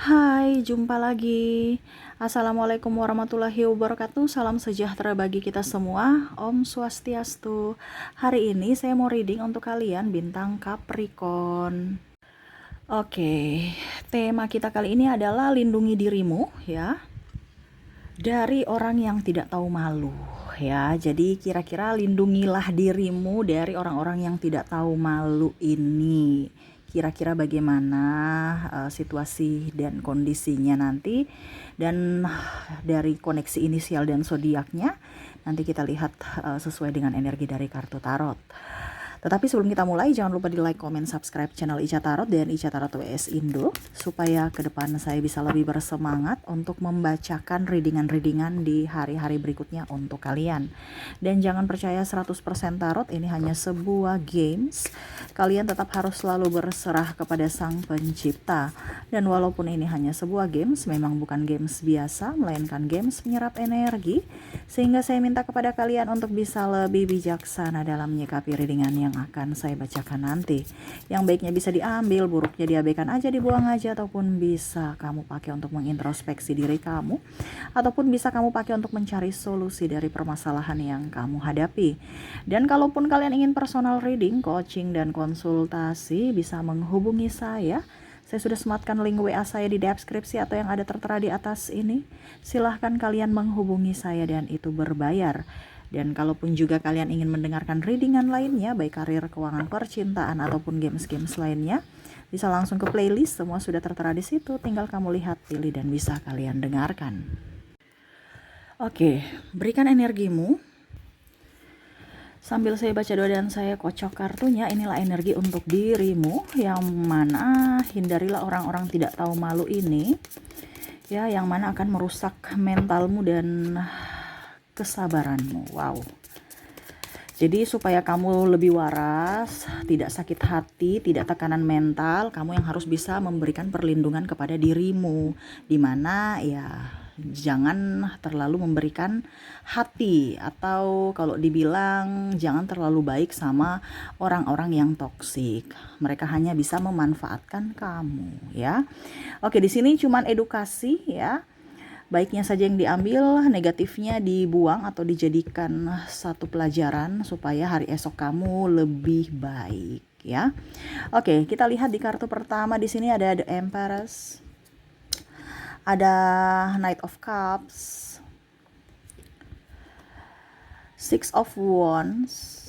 Hai, jumpa lagi. Assalamualaikum warahmatullahi wabarakatuh. Salam sejahtera bagi kita semua. Om Swastiastu. Hari ini saya mau reading untuk kalian bintang Capricorn. Oke, tema kita kali ini adalah lindungi dirimu ya dari orang yang tidak tahu malu ya. Jadi kira-kira lindungilah dirimu dari orang-orang yang tidak tahu malu ini. Kira-kira bagaimana situasi dan kondisinya nanti, dan dari koneksi inisial dan zodiaknya nanti kita lihat sesuai dengan energi dari kartu tarot. Tetapi sebelum kita mulai, jangan lupa di like, comment, subscribe channel Ica Tarot dan Ica Tarot WS Indo, supaya ke depan saya bisa lebih bersemangat untuk membacakan readingan-readingan di hari-hari berikutnya untuk kalian. Dan jangan percaya 100% tarot, ini hanya sebuah games. Kalian tetap harus selalu berserah kepada Sang Pencipta. Dan walaupun ini hanya sebuah games, memang bukan games biasa, melainkan games menyerap energi, sehingga saya minta kepada kalian untuk bisa lebih bijaksana dalam menyikapi readingan yang akan saya bacakan nanti. Yang baiknya bisa diambil, buruknya diabaikan aja, dibuang aja, ataupun bisa kamu pakai untuk mengintrospeksi diri kamu, ataupun bisa kamu pakai untuk mencari solusi dari permasalahan yang kamu hadapi. Dan kalaupun kalian ingin personal reading, coaching, dan konsultasi, bisa menghubungi saya. Saya sudah sematkan link WA saya di deskripsi atau yang ada tertera di atas ini. Silahkan kalian menghubungi saya dan itu berbayar. Dan kalaupun juga kalian ingin mendengarkan readingan lainnya, baik karir, keuangan, percintaan, ataupun games-games lainnya, bisa langsung ke playlist, semua sudah tertera di situ. Tinggal kamu lihat, pilih, dan bisa kalian dengarkan. Oke, berikan energimu. Sambil saya baca doa dan saya kocok kartunya, inilah energi untuk dirimu, yang mana hindarilah orang-orang tidak tahu malu ini, ya, yang mana akan merusak mentalmu dan kesabaranmu. Wow. Jadi supaya kamu lebih waras, tidak sakit hati, tidak tekanan mental, kamu yang harus bisa memberikan perlindungan kepada dirimu, dimana ya jangan terlalu memberikan hati, atau kalau dibilang jangan terlalu baik sama orang-orang yang toksik. Mereka hanya bisa memanfaatkan kamu ya. Oke, di sini cuman edukasi ya. Baiknya saja yang diambil, negatifnya dibuang atau dijadikan satu pelajaran supaya hari esok kamu lebih baik ya. Oke, kita lihat di kartu pertama. Di sini ada The Empress, ada Knight of Cups, Six of Wands,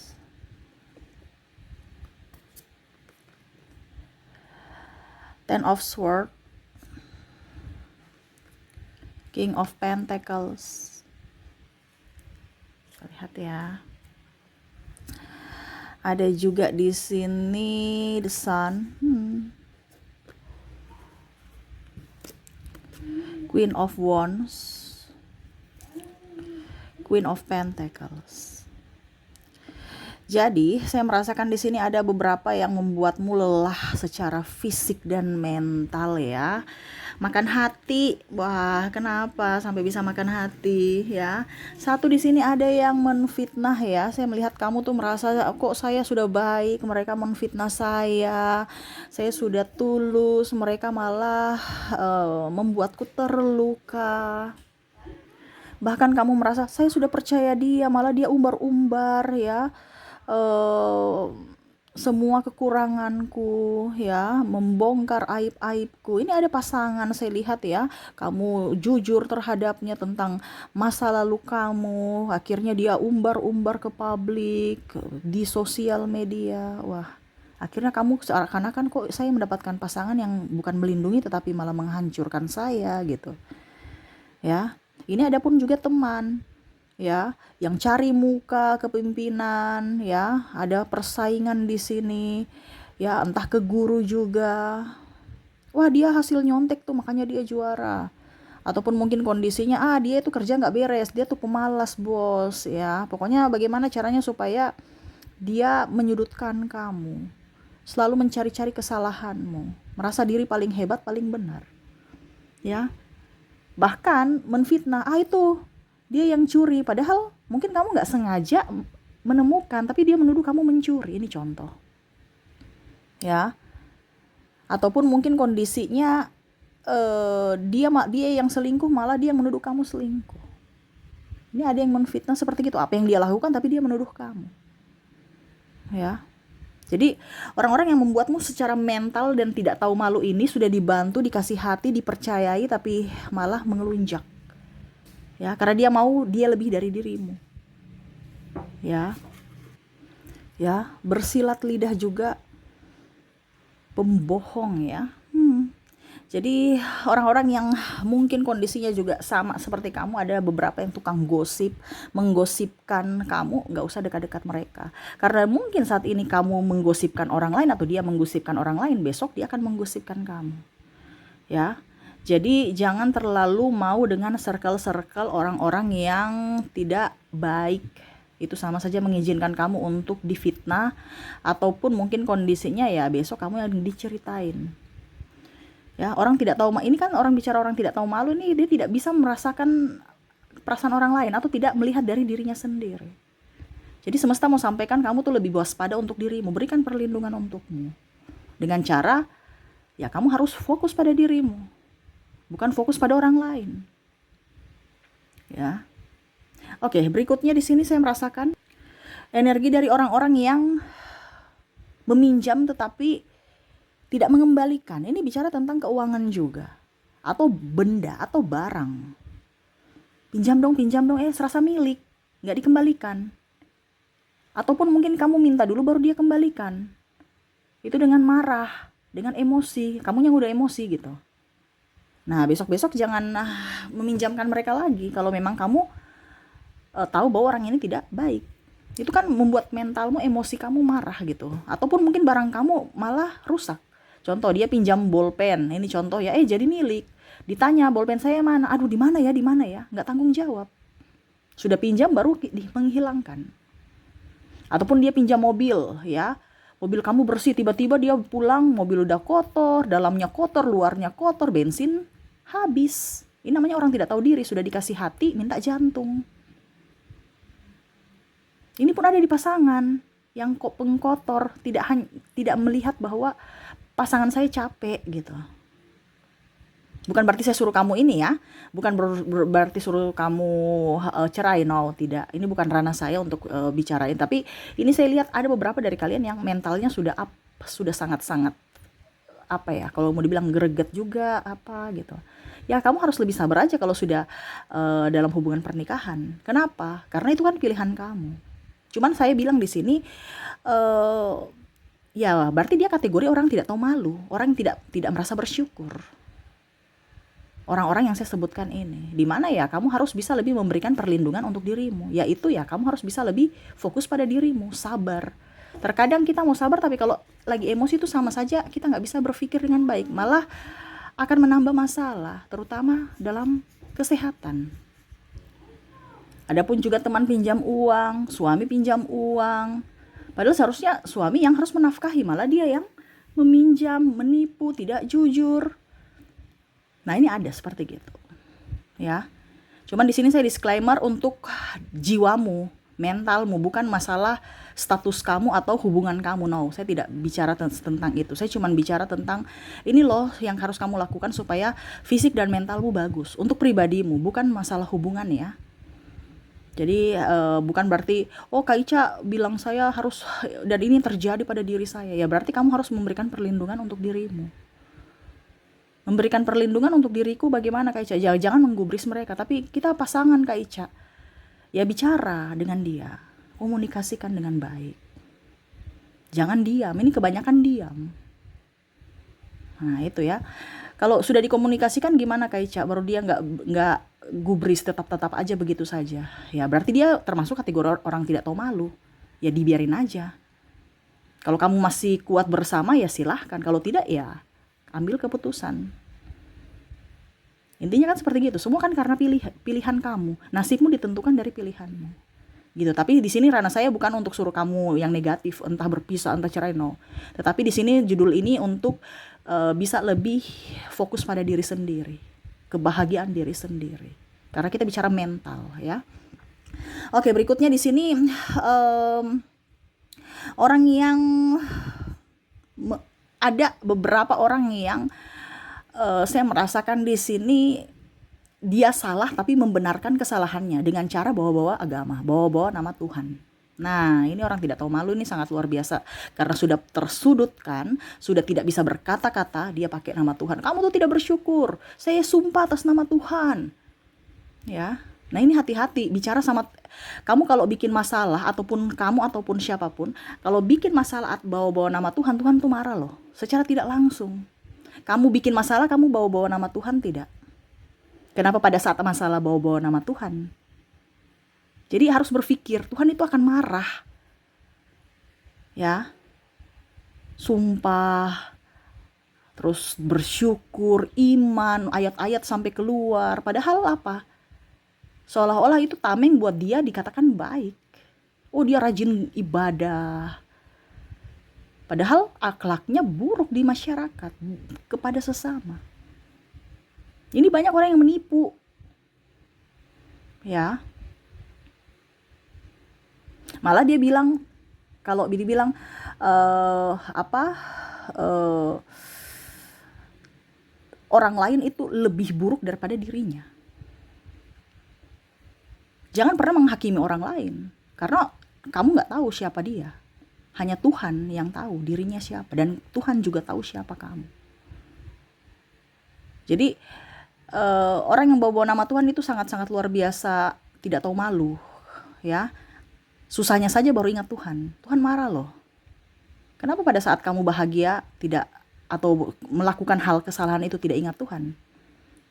Ten of Swords, King of Pentacles. Lihat ya. Ada juga di sini The Sun, Queen of Wands, Queen of Pentacles. Jadi, saya merasakan di sini ada beberapa yang membuatmu lelah secara fisik dan mental ya. Makan hati. Wah, kenapa sampai bisa makan hati ya? Satu, di sini ada yang menfitnah ya. Saya melihat kamu tuh merasa, kok saya sudah baik, mereka menfitnah saya. Saya sudah tulus, mereka malah membuatku terluka. Bahkan kamu merasa, saya sudah percaya dia, malah dia umbar-umbar ya. Semua kekuranganku ya, membongkar aib-aibku. Ini ada pasangan, saya lihat ya, kamu jujur terhadapnya tentang masa lalu kamu, akhirnya dia umbar-umbar ke publik, di sosial media. Wah, akhirnya kamu seakan-akan, kok saya mendapatkan pasangan yang bukan melindungi tetapi malah menghancurkan saya gitu ya. Ini ada pun juga teman ya, yang cari muka kepemimpinan ya, ada persaingan di sini ya, entah ke guru juga. Wah, dia hasil nyontek tuh makanya dia juara. Ataupun mungkin kondisinya, dia itu kerja nggak beres, dia tuh pemalas bos ya. Pokoknya bagaimana caranya supaya dia menyudutkan kamu, selalu mencari-cari kesalahanmu, merasa diri paling hebat, paling benar ya. Bahkan menfitnah, itu dia yang curi, padahal mungkin kamu nggak sengaja menemukan, tapi dia menuduh kamu mencuri. Ini contoh ya. Ataupun mungkin kondisinya dia yang selingkuh, malah dia yang menuduh kamu selingkuh. Ini ada yang menfitnah seperti itu. Apa yang dia lakukan tapi dia menuduh kamu. Ya. Jadi orang-orang yang membuatmu secara mental dan tidak tahu malu ini sudah dibantu, dikasih hati, dipercayai, tapi malah mengelunjak. Ya, karena dia mau dia lebih dari dirimu. Ya. Ya, bersilat lidah juga pembohong ya. Jadi orang-orang yang mungkin kondisinya juga sama seperti kamu, ada beberapa yang tukang gosip, menggosipkan kamu, nggak usah dekat-dekat mereka. Karena mungkin saat ini kamu menggosipkan orang lain atau dia menggosipkan orang lain, besok dia akan menggosipkan kamu. Ya, jadi jangan terlalu mau dengan circle-circle orang-orang yang tidak baik. Itu sama saja mengizinkan kamu untuk difitnah, ataupun mungkin kondisinya ya besok kamu yang diceritain. Ya, orang tidak tahu, ini kan orang bicara orang tidak tahu malu nih, dia tidak bisa merasakan perasaan orang lain atau tidak melihat dari dirinya sendiri. Jadi semesta mau sampaikan kamu tuh lebih waspada untuk dirimu, berikan perlindungan untukmu. Dengan cara, ya kamu harus fokus pada dirimu, bukan fokus pada orang lain. Ya. Oke, berikutnya di sini saya merasakan energi dari orang-orang yang meminjam tetapi tidak mengembalikan. Ini bicara tentang keuangan juga, atau benda atau barang. Pinjam dong, serasa milik, nggak dikembalikan. Ataupun mungkin kamu minta dulu baru dia kembalikan. Itu dengan marah, dengan emosi, kamu yang udah emosi gitu. Nah, besok-besok jangan meminjamkan mereka lagi kalau memang kamu tahu bahwa orang ini tidak baik. Itu kan membuat mentalmu, emosi kamu marah gitu. Ataupun mungkin barang kamu malah rusak. Contoh, dia pinjam bolpen, ini contoh ya, jadi milik. Ditanya, bolpen saya mana? Aduh, di mana ya? Nggak tanggung jawab. Sudah pinjam baru menghilangkan. Ataupun dia pinjam mobil, ya. Mobil kamu bersih, tiba-tiba dia pulang, mobil udah kotor, dalamnya kotor, luarnya kotor, bensin habis. Ini namanya orang tidak tahu diri, sudah dikasih hati, minta jantung. Ini pun ada di pasangan yang pengkotor, tidak melihat bahwa pasangan saya capek gitu. Bukan berarti saya suruh kamu ini ya, bukan berarti suruh kamu cerai, no, tidak. Ini bukan ranah saya untuk bicarain, tapi ini saya lihat ada beberapa dari kalian yang mentalnya sudah sangat-sangat apa ya, kalau mau dibilang greget juga apa gitu. Ya kamu harus lebih sabar aja kalau sudah dalam hubungan pernikahan. Kenapa? Karena itu kan pilihan kamu. Cuman saya bilang di sini ya berarti dia kategori orang tidak tahu malu, orang yang tidak merasa bersyukur. Orang-orang yang saya sebutkan ini, di mana ya kamu harus bisa lebih memberikan perlindungan untuk dirimu, yaitu ya kamu harus bisa lebih fokus pada dirimu, sabar. Terkadang kita mau sabar, tapi kalau lagi emosi itu sama saja kita nggak bisa berpikir dengan baik, malah akan menambah masalah, terutama dalam kesehatan. Adapun juga teman pinjam uang, suami pinjam uang, padahal seharusnya suami yang harus menafkahi, malah dia yang meminjam, menipu, tidak jujur. Nah, ini ada seperti gitu. Ya. Cuman di sini saya disclaimer untuk jiwamu, mentalmu, bukan masalah status kamu atau hubungan kamu. No, saya tidak bicara tentang itu. Saya cuma bicara tentang ini loh yang harus kamu lakukan supaya fisik dan mentalmu bagus. Untuk pribadimu, bukan masalah hubungan ya. Jadi bukan berarti Kak Ica bilang saya harus, dan ini terjadi pada diri saya. Ya berarti kamu harus memberikan perlindungan untuk dirimu. Memberikan perlindungan untuk diriku bagaimana Kak Ica? Jangan menggubris mereka, tapi kita pasangan Kak Ica. Ya bicara dengan dia, komunikasikan dengan baik. Jangan diam, ini kebanyakan diam. Nah itu ya. Kalau sudah dikomunikasikan gimana Kak Ica? Baru dia nggak gubris, tetap aja begitu saja. Ya berarti dia termasuk kategori orang tidak tahu malu. Ya dibiarin aja. Kalau kamu masih kuat bersama ya silahkan. Kalau tidak ya ambil keputusan. Intinya kan seperti gitu. Semua kan karena pilihan kamu. Nasibmu ditentukan dari pilihanmu. Gitu. Tapi di sini ranah saya bukan untuk suruh kamu yang negatif, entah berpisah, entah cerai, no. Tetapi di sini judul ini untuk bisa lebih fokus pada diri sendiri, kebahagiaan diri sendiri. Karena kita bicara mental, ya. Oke, berikutnya di sini orang yang ada beberapa orang yang Saya merasakan di sini dia salah tapi membenarkan kesalahannya dengan cara bawa-bawa agama, bawa-bawa nama Tuhan. Nah, ini orang tidak tahu malu, ini sangat luar biasa. Karena sudah tersudutkan, sudah tidak bisa berkata-kata, dia pakai nama Tuhan. Kamu tuh tidak bersyukur. Saya sumpah atas nama Tuhan. Ya. Nah, ini hati-hati bicara sama kamu kalau bikin masalah, ataupun kamu ataupun siapapun, kalau bikin masalah bawa-bawa nama Tuhan, Tuhan tuh marah loh. Secara tidak langsung. Kamu bikin masalah, kamu bawa-bawa nama Tuhan tidak? Kenapa pada saat masalah bawa-bawa nama Tuhan? Jadi harus berpikir, Tuhan itu akan marah. Ya. Sumpah, terus bersyukur, iman, ayat-ayat sampai keluar. Padahal apa? Seolah-olah itu tameng buat dia dikatakan baik. Oh, dia rajin ibadah. Padahal akhlaknya buruk di masyarakat kepada sesama. Ini banyak orang yang menipu. Ya. Malah dia bilang, kalau dia bilang orang lain itu lebih buruk daripada dirinya. Jangan pernah menghakimi orang lain, karena kamu nggak tahu siapa dia. Hanya Tuhan yang tahu dirinya siapa, dan Tuhan juga tahu siapa kamu. Jadi orang yang bawa nama Tuhan itu sangat-sangat luar biasa, tidak tahu malu. Ya, susahnya saja baru ingat Tuhan. Tuhan marah loh. Kenapa pada saat kamu bahagia tidak, atau melakukan hal kesalahan itu tidak ingat Tuhan?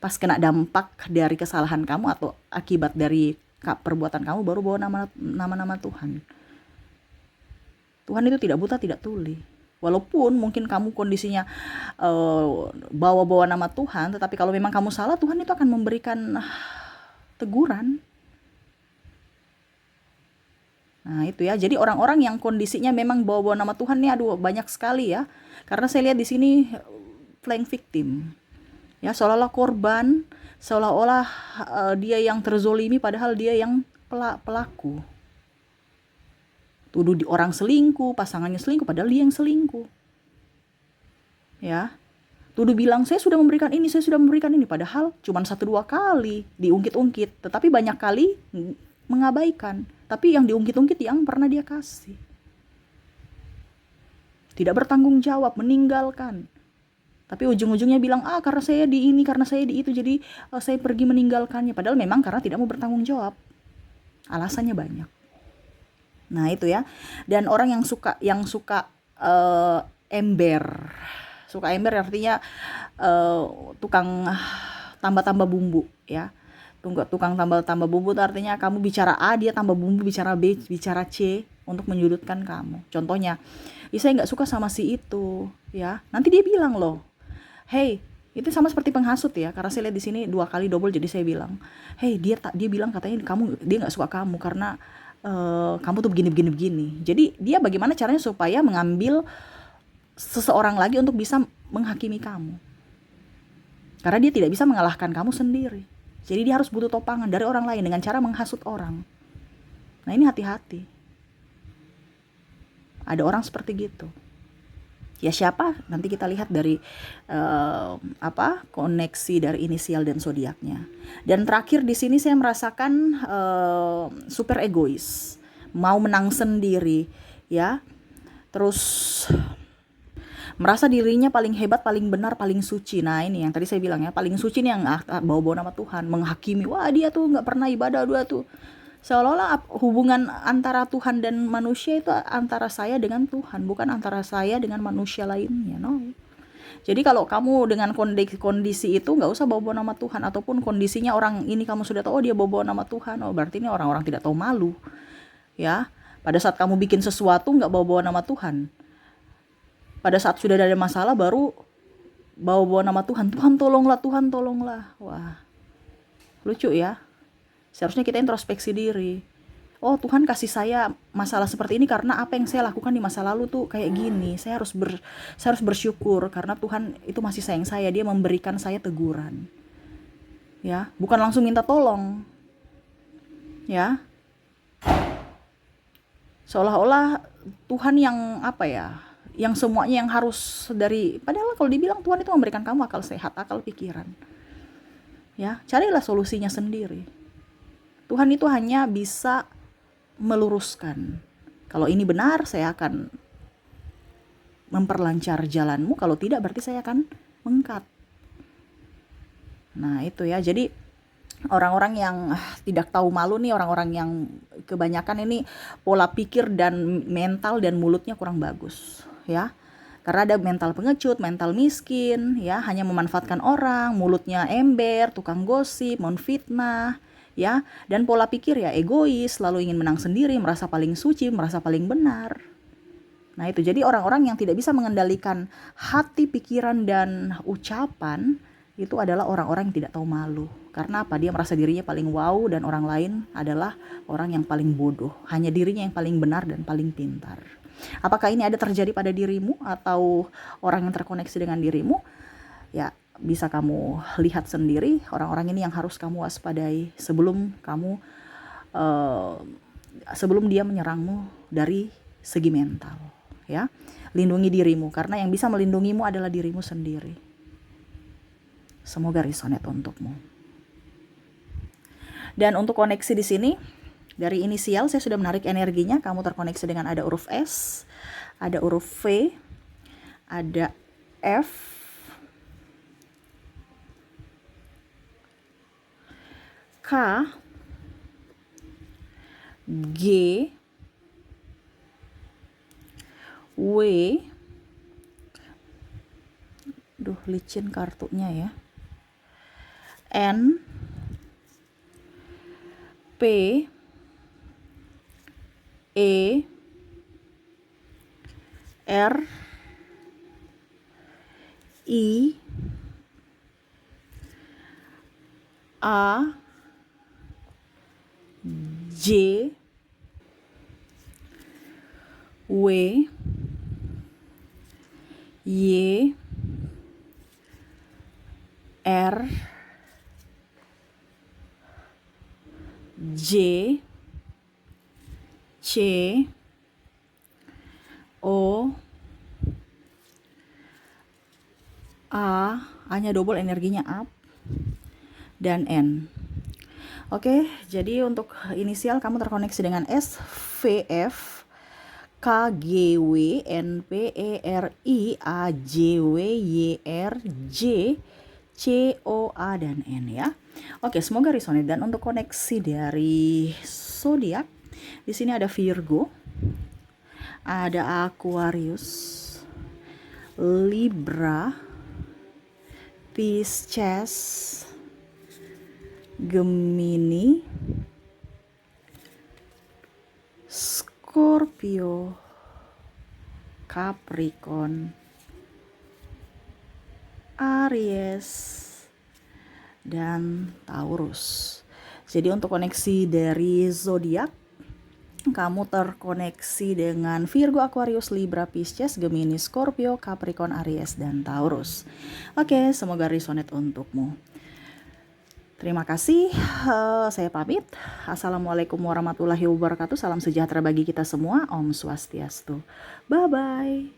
Pas kena dampak dari kesalahan kamu atau akibat dari perbuatan kamu baru bawa nama Tuhan. Tuhan itu tidak buta, tidak tuli. Walaupun mungkin kamu kondisinya bawa-bawa nama Tuhan, tetapi kalau memang kamu salah, Tuhan itu akan memberikan teguran. Nah itu ya, jadi orang-orang yang kondisinya memang bawa-bawa nama Tuhan nih, aduh banyak sekali ya. Karena saya lihat di sini playing victim. Ya, seolah-olah korban, seolah-olah dia yang terzolimi, padahal dia yang pelaku. Tuduh orang selingkuh, pasangannya selingkuh, padahal dia yang selingkuh. Ya, tuduh bilang saya sudah memberikan ini, saya sudah memberikan ini, padahal cuma 1-2 kali diungkit-ungkit, tetapi banyak kali mengabaikan. Tapi yang diungkit-ungkit yang pernah dia kasih. Tidak bertanggung jawab, meninggalkan. Tapi ujung-ujungnya bilang, karena saya di ini, karena saya di itu, jadi saya pergi meninggalkannya. Padahal memang karena tidak mau bertanggung jawab. Alasannya banyak. Nah itu ya. Dan orang yang suka ember. Suka ember artinya tukang tambah-tambah bumbu ya. Tukang tambah bumbu itu artinya kamu bicara A, dia tambah bumbu, bicara B, bicara C untuk menyudutkan kamu. Contohnya, saya nggak suka sama si itu, ya. Nanti dia bilang loh, hey, itu sama seperti penghasut ya. Karena saya lihat di sini 2 kali double, jadi saya bilang, hey, dia bilang katanya dia nggak suka kamu karena kamu tuh begini. Jadi dia bagaimana caranya supaya mengambil seseorang lagi untuk bisa menghakimi kamu. Karena dia tidak bisa mengalahkan kamu sendiri. Jadi dia harus butuh topangan dari orang lain dengan cara menghasut orang. Nah ini hati-hati. Ada orang seperti gitu. Ya siapa? Nanti kita lihat dari koneksi dari inisial dan zodiaknya. Dan terakhir di sini saya merasakan super egois, mau menang sendiri, ya. Terus merasa dirinya paling hebat, paling benar, paling suci. Nah ini yang tadi saya bilang ya, paling suci nih yang bawa-bawa nama Tuhan, menghakimi. Wah dia tuh nggak pernah ibadah, dia tuh. Seolah-olah hubungan antara Tuhan dan manusia itu antara saya dengan Tuhan, bukan antara saya dengan manusia lainnya. No. Jadi kalau kamu dengan kondisi itu nggak usah bawa-bawa nama Tuhan, ataupun kondisinya orang ini kamu sudah tahu dia bawa-bawa nama Tuhan, berarti ini orang-orang tidak tahu malu. Ya, pada saat kamu bikin sesuatu nggak bawa-bawa nama Tuhan. Pada saat sudah ada masalah baru bawa-bawa nama Tuhan. Tuhan tolonglah, Tuhan tolonglah. Wah, lucu ya. Seharusnya kita introspeksi diri. Oh Tuhan kasih saya masalah seperti ini karena apa yang saya lakukan di masa lalu tuh kayak gini. Saya harus bersyukur karena Tuhan itu masih sayang saya. Dia memberikan saya teguran. Ya, bukan langsung minta tolong. Ya. Seolah-olah Tuhan yang yang semuanya yang harus dari, padahal kalau dibilang Tuhan itu memberikan kamu akal sehat, akal pikiran. Ya, carilah solusinya sendiri. Tuhan itu hanya bisa meluruskan. Kalau ini benar, saya akan memperlancar jalanmu. Kalau tidak, berarti saya akan mengkat. Nah, itu ya. Jadi orang-orang yang tidak tahu malu nih, orang-orang yang kebanyakan ini pola pikir dan mental dan mulutnya kurang bagus, ya. Karena ada mental pengecut, mental miskin, ya, hanya memanfaatkan orang, mulutnya ember, tukang gosip, menfitnah, ya, dan pola pikir ya egois, selalu ingin menang sendiri, merasa paling suci, merasa paling benar. Nah, itu jadi orang-orang yang tidak bisa mengendalikan hati, pikiran, dan ucapan itu adalah orang-orang yang tidak tahu malu. Karena apa? Dia merasa dirinya paling wow dan orang lain adalah orang yang paling bodoh. Hanya dirinya yang paling benar dan paling pintar. Apakah ini ada terjadi pada dirimu atau orang yang terkoneksi dengan dirimu? Ya, bisa kamu lihat sendiri orang-orang ini yang harus kamu waspadai sebelum sebelum dia menyerangmu dari segi mental, ya. Lindungi dirimu karena yang bisa melindungimu adalah dirimu sendiri. Semoga resonate untukmu. Dan untuk koneksi di sini, dari inisial saya sudah menarik energinya. Kamu terkoneksi dengan ada huruf S, ada huruf V, ada F, K, G, W, licin kartunya ya, N, P, E, R, I, A, J, W, Y, R, J, C, O, A-nya double energinya up, dan N. Oke, jadi untuk inisial kamu terkoneksi dengan S, V, F, K, G, W, N, P, E, R, I, A, J, W, Y, R, J, C, O, A, dan N ya. Oke, semoga resonate. Dan untuk koneksi dari zodiak, di sini ada Virgo, ada Aquarius, Libra, Pisces, Gemini, Scorpio, Capricorn, Aries, dan Taurus. Jadi untuk koneksi dari zodiak, kamu terkoneksi dengan Virgo, Aquarius, Libra, Pisces, Gemini, Scorpio, Capricorn, Aries, dan Taurus. Oke, semoga resonate untukmu. Terima kasih, saya pamit. Assalamualaikum warahmatullahi wabarakatuh. Salam sejahtera bagi kita semua. Om Swastiastu. Bye-bye.